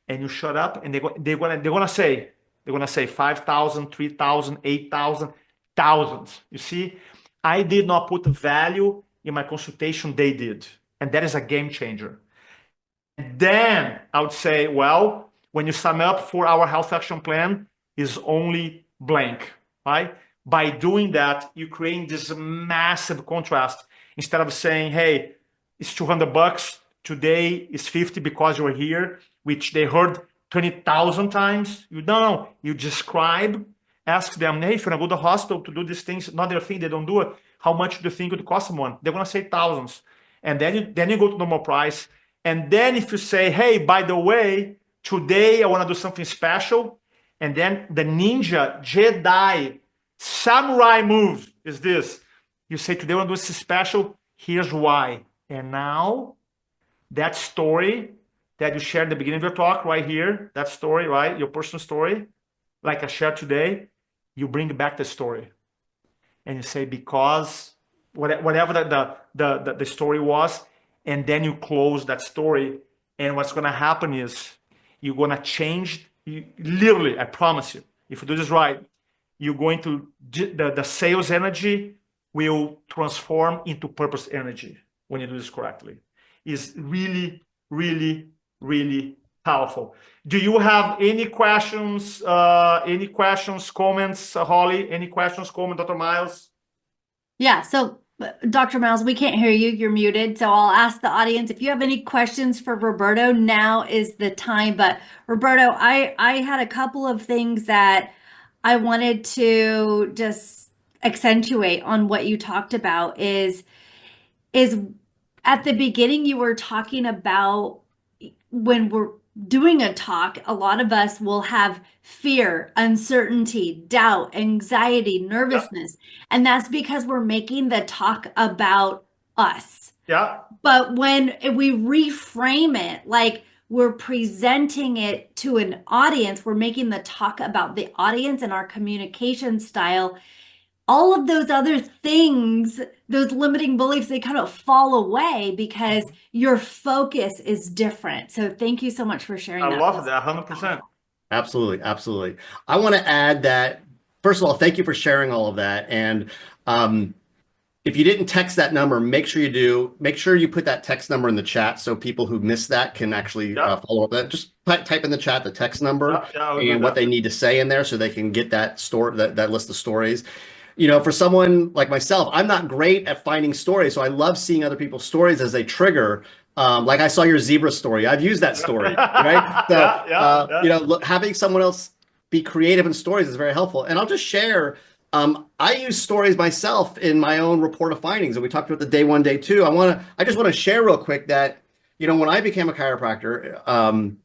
And you shut up, and they're gonna say 5,000, 3,000, 8,000, thousands. You see, I did not put value in my consultation. They did, and that is a game changer. And then I would say, well, when you sign up for our health action plan, is only blank, right? By doing that, you create this massive contrast. Instead of saying, hey, it's $200, today is 50 because you're here, which they heard 20,000 times. You describe, ask them, hey, if you're gonna go to the hospital to do these things, not their thing, they don't do it, how much do you think it would cost someone? They're gonna say thousands. And then you go to normal price. And then if you say, hey, by the way, today I wanna do something special, and then the ninja, Jedi, samurai move is this. You say, today I want to do this special, here's why. And now, that story that you shared at the beginning of your talk right here, that story, right, your personal story, like I shared today, you bring back the story. And you say, because whatever the story was, and then you close that story. And what's going to happen is you're going to change, literally, I promise you, if you do this right, you're going to, the sales energy will transform into purpose energy when you do this correctly. It's really, really, really powerful. Do you have any questions, comments, Holly? Any questions, comments, Dr. Miles? Yeah, so Dr. Miles, we can't hear you. You're muted. So I'll ask the audience if you have any questions for Roberto, now is the time. But Roberto, I had a couple of things that I wanted to just accentuate on what you talked about is at the beginning you were talking about when we're doing a talk, a lot of us will have fear, uncertainty, doubt, anxiety, nervousness. Yeah. And that's because we're making the talk about us. Yeah. But when we reframe it, like we're presenting it to an audience, we're making the talk about the audience and our communication style. All of those other things, those limiting beliefs, they kind of fall away because your focus is different. So thank you so much for sharing that. I love that, 100%. Absolutely, absolutely. I want to add that, first of all, thank you for sharing all of that. And if you didn't text that number, make sure you do. Make sure you put that text number in the chat so people who missed that can actually follow up that. Just type in the chat the text number and what they need to say in there so they can get that that list of stories. You know, for someone like myself, I'm not great at finding stories, so I love seeing other people's stories as they trigger. Like I saw your zebra story. I've used that story, right? So, you know, having someone else be creative in stories is very helpful. And I'll just share, I use stories myself in my own report of findings. And we talked about the day one, day two. I just want to share real quick that, you know, when I became a chiropractor,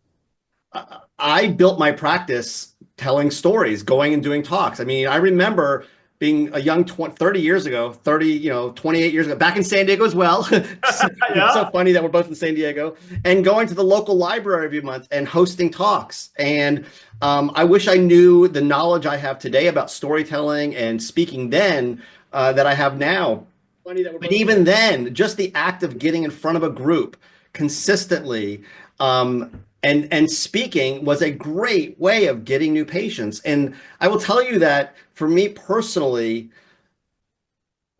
I built my practice telling stories, going and doing talks. I mean, I remember being a young 28 years ago, back in San Diego as well. It's so funny that we're both in San Diego, and going to the local library every month and hosting talks. And I wish I knew the knowledge I have today about storytelling and speaking then that I have now. But even then, just the act of getting in front of a group consistently and speaking was a great way of getting new patients. And I will tell you that for me personally,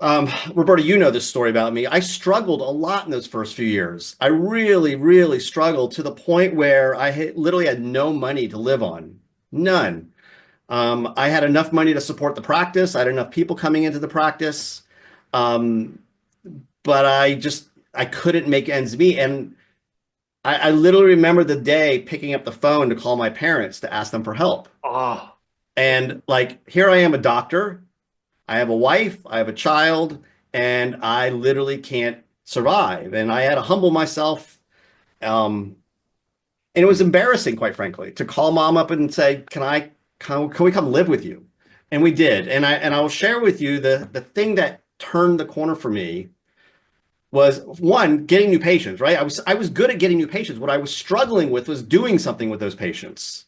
Roberto, you know this story about me. I struggled a lot in those first few years. I really, really struggled to the point where I literally had no money to live on. None. I had enough money to support the practice. I had enough people coming into the practice. But I couldn't make ends meet. And I literally remember the day picking up the phone to call my parents to ask them for help. Oh, And like, here I am, a doctor. I have a wife, I have a child, and I literally can't survive. And I had to humble myself. Um, and it was embarrassing, quite frankly, to call mom up and say, can we come live with you? And we did. And I will share with you the thing that turned the corner for me was one, getting new patients, right? I was good at getting new patients. What I was struggling with was doing something with those patients.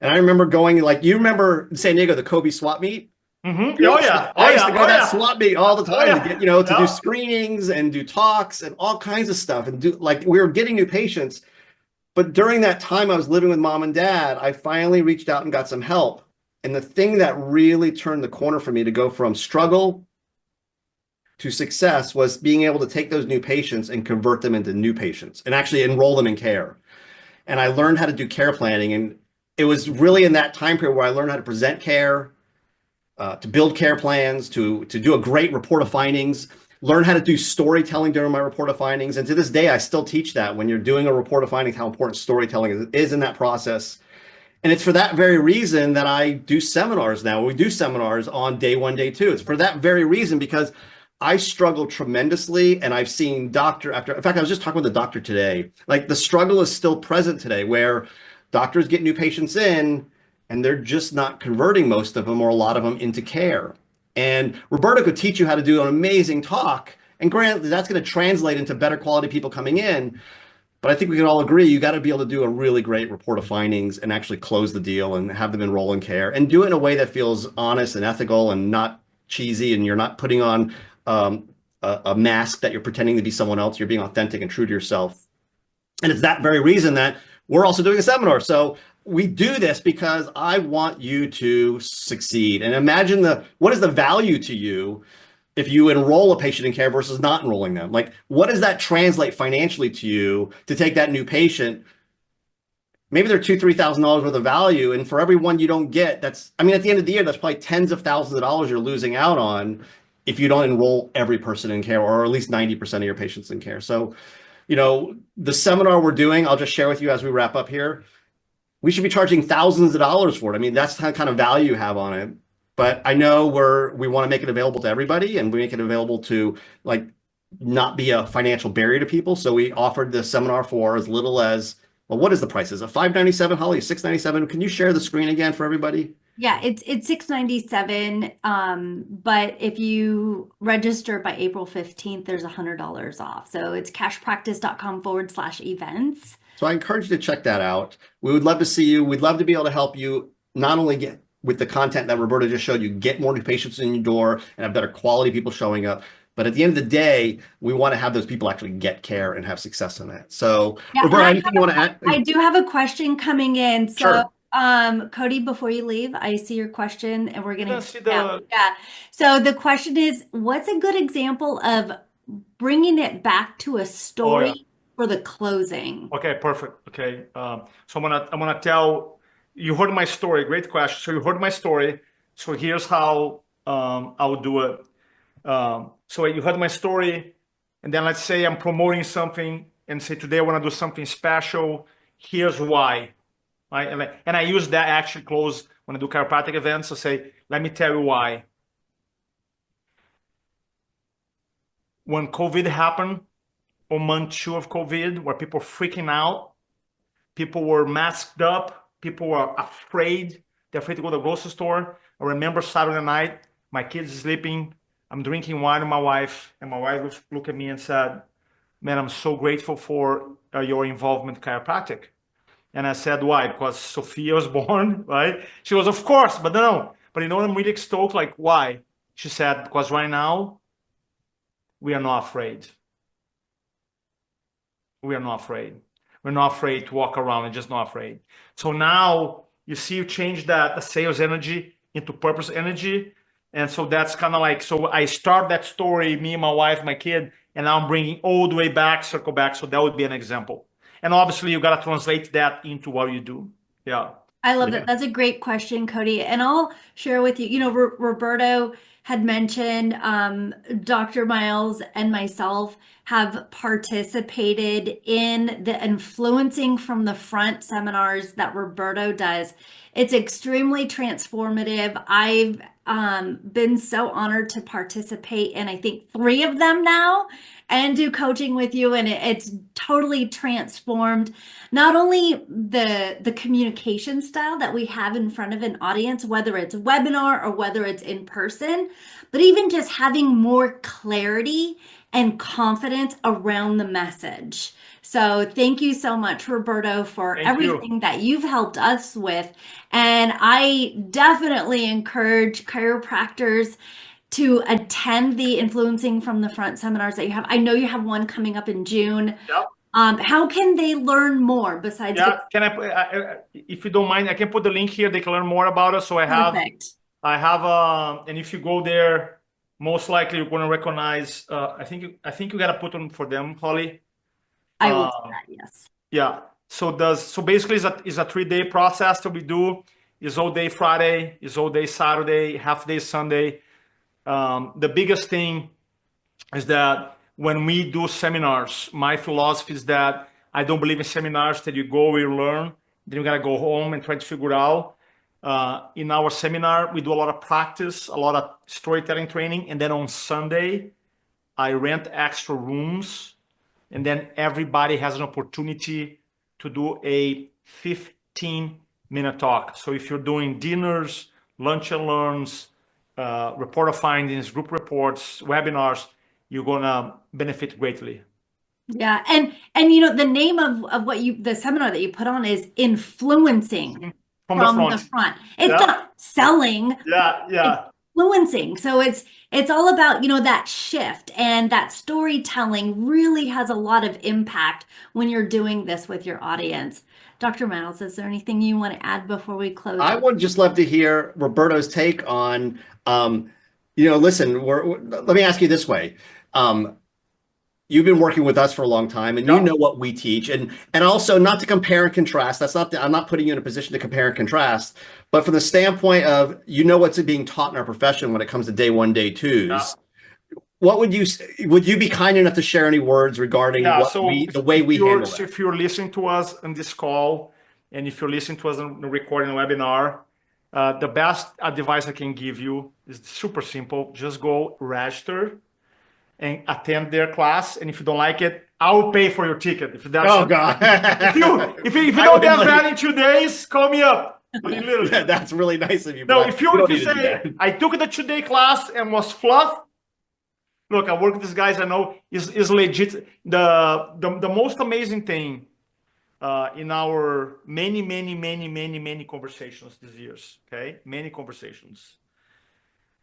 And I remember going, like, you remember in San Diego, the Kobe swap meet? mm-hmm. Oh yeah, oh I used yeah, to go oh to that yeah, swap meet all the oh time to yeah, get, to do yeah. screenings and do talks and all kinds of stuff. And do like we were getting new patients. But during that time I was living with mom and dad, I finally reached out and got some help. And the thing that really turned the corner for me to go from struggle to success was being able to take those new patients and convert them into new patients and actually enroll them in care. And I learned how to do care planning. And it was really in that time period where I learned how to present care, to build care plans, to do a great report of findings, learn how to do storytelling during my report of findings. And to this day, I still teach that when you're doing a report of findings, how important storytelling is in that process. And it's for that very reason that I do seminars now. We do seminars on day one, day two. It's for that very reason, because I struggle tremendously, and I've seen doctor after. In fact, I was just talking with a doctor today. Like, the struggle is still present today, where doctors get new patients in, and they're just not converting most of them or a lot of them into care. And Roberto could teach you how to do an amazing talk. And granted, that's going to translate into better quality people coming in. But I think we can all agree you got to be able to do a really great report of findings and actually close the deal and have them enroll in care and do it in a way that feels honest and ethical and not cheesy. And you're not putting on a mask that you're pretending to be someone else. You're being authentic and true to yourself. And it's that very reason that we're also doing a seminar. So we do this because I want you to succeed. And imagine what is the value to you if you enroll a patient in care versus not enrolling them? Like, what does that translate financially to you to take that new patient? Maybe they're $2,000-3,000 worth of value, and for every one you don't get, I mean, at the end of the year, that's probably tens of thousands of dollars you're losing out on if you don't enroll every person in care, or at least 90% of your patients in care. So, the seminar we're doing, I'll just share with you as we wrap up here. We should be charging thousands of dollars for it. I mean, that's the kind of value you have on it. But I know we want to make it available to everybody, and we make it available to, like, not be a financial barrier to people. So we offered the seminar for as little as, well, what is the price? Is it $597, Holly? $697? Can you share the screen again for everybody? Yeah, it's $697. But if you register by April 15th, there's $100 off. So it's cashpractice.com/events. So I encourage you to check that out. We would love to see you. We'd love to be able to help you not only get with the content that Roberto just showed you, get more new patients in your door and have better quality people showing up. But at the end of the day, we want to have those people actually get care and have success in that. So, Yeah, Roberto, anything you want to add? I do have a question coming in. So, Sure. Cody, before you leave, I see your question and we're gonna See yeah. So the question is, what's a good example of bringing it back to a story for the closing? Okay, perfect. Okay, so I'm gonna tell. You heard my story. Great question. So you heard my story. So here's how I will do it. So you heard my story, and then let's say I'm promoting something, and say today I want to do something special. Here's why. Right? And I use that actually close when I do chiropractic events. So say, let me tell you why. When COVID happened, on month 2 of COVID, where people were freaking out, people were masked up, people were afraid. They're afraid to go to the grocery store. I remember Saturday night, my kids sleeping, I'm drinking wine with my wife, and my wife looked at me and said, man, I'm so grateful for your involvement in chiropractic. And I said, why? Because Sophia was born, right? She was, of course, but no. But I'm really stoked, like, why? She said, because right now, we are not afraid. We are not afraid. We're not afraid to walk around and just not afraid. So now you see, you change that sales energy into purpose energy. And so that's kind of like, so I start that story, me, my wife, my kid, and now I'm bringing all the way back, circle back. So that would be an example. And obviously you got to translate that into what you do. Yeah. I love Yeah. that. That's a great question, Cody. And I'll share with you, Roberto had mentioned Dr. Miles and myself have participated in the influencing from the front seminars that Roberto does. It's extremely transformative. I've been so honored to participate in, I think, 3 of them now and do coaching with you. And it's totally transformed not only the communication style that we have in front of an audience, whether it's webinar or whether it's in person, but even just having more clarity and confidence around the message. So thank you so much, Roberto, for Thank you. everything that you've helped us with. And I definitely encourage chiropractors to attend the influencing from the front seminars that you have. I know you have one coming up in June. Yep. How can they learn more besides? Yeah, can if you don't mind, I can put the link here. They can learn more about us. So Perfect. and if you go there, most likely you're going to recognize. I think you got to put them for them, Holly. I will do that. Yes. Yeah. So basically it's a 3-day process that we do. Is all day Friday, is all day Saturday, half day Sunday. The biggest thing is that when we do seminars, my philosophy is that I don't believe in seminars that you go, you learn, then you gotta go home and try to figure it out. In our seminar, we do a lot of practice, a lot of storytelling training, and then on Sunday, I rent extra rooms, and then everybody has an opportunity to do a 15-minute talk. So if you're doing dinners, lunch and learns, reporter findings, group reports, webinars, you're gonna benefit greatly. Yeah, and the name of what the seminar that you put on is influencing From the front. It's not selling. Yeah. It's influencing. So it's all about, that shift, and that storytelling really has a lot of impact when you're doing this with your audience. Dr. Miles, is there anything you want to add before we close? I would just love to hear Roberto's take on, listen, let me ask you this way. You've been working with us for a long time, and you know what we teach, and also not to compare and contrast. I'm not putting you in a position to compare and contrast, but from the standpoint of, what's being taught in our profession when it comes to day 1, day 2s. What would you be kind enough to share any words regarding the way we handle it? If you're listening to us on this call, and if you're listening to us on the recording webinar, the best advice I can give you is super simple. Just go register and attend their class. And if you don't like it, I'll pay for your ticket. If that's God. if you don't have that in 2 days, call me up. Literally. That's really nice of you. No, if you say, I took the 2-day class and was fluff, look, I work with these guys. I know is legit. The most amazing thing in our many conversations these years. Okay, many conversations.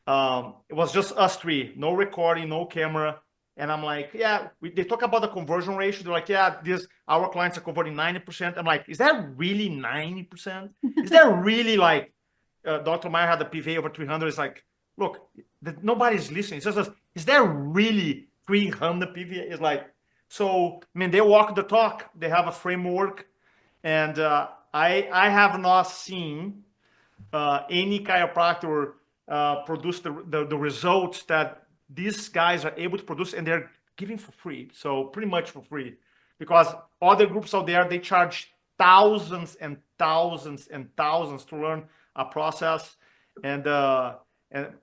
It was just us 3, no recording, no camera, and I'm like, they talk about the conversion ratio. They're like, our clients are converting 90%. I'm like, is that really 90%? Is that really like Dr. Meyer had a PV over 300? It's like, look, nobody's listening. It's just, is there really 300 PV? It's like, so, they walk the talk. They have a framework. And I have not seen any chiropractor produce the results that these guys are able to produce, and they're giving for free. So pretty much for free. Because other groups out there, they charge thousands and thousands and thousands to learn a process. And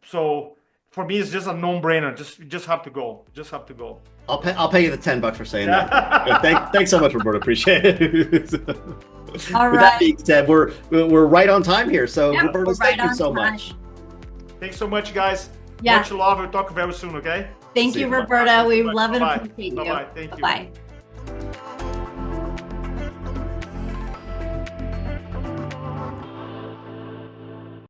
so for me, it's just a no-brainer. You just have to go. Just have to go. I'll pay you the $10 for saying that. Thanks so much, Roberto. Appreciate it. All right. With that being said, we're right on time here. So Roberto, thank you so much. Thanks so much, guys. Yeah. Much love. We'll talk very soon, okay? Thank you, Roberto. We love and appreciate you. Bye-bye. Thank you. Bye.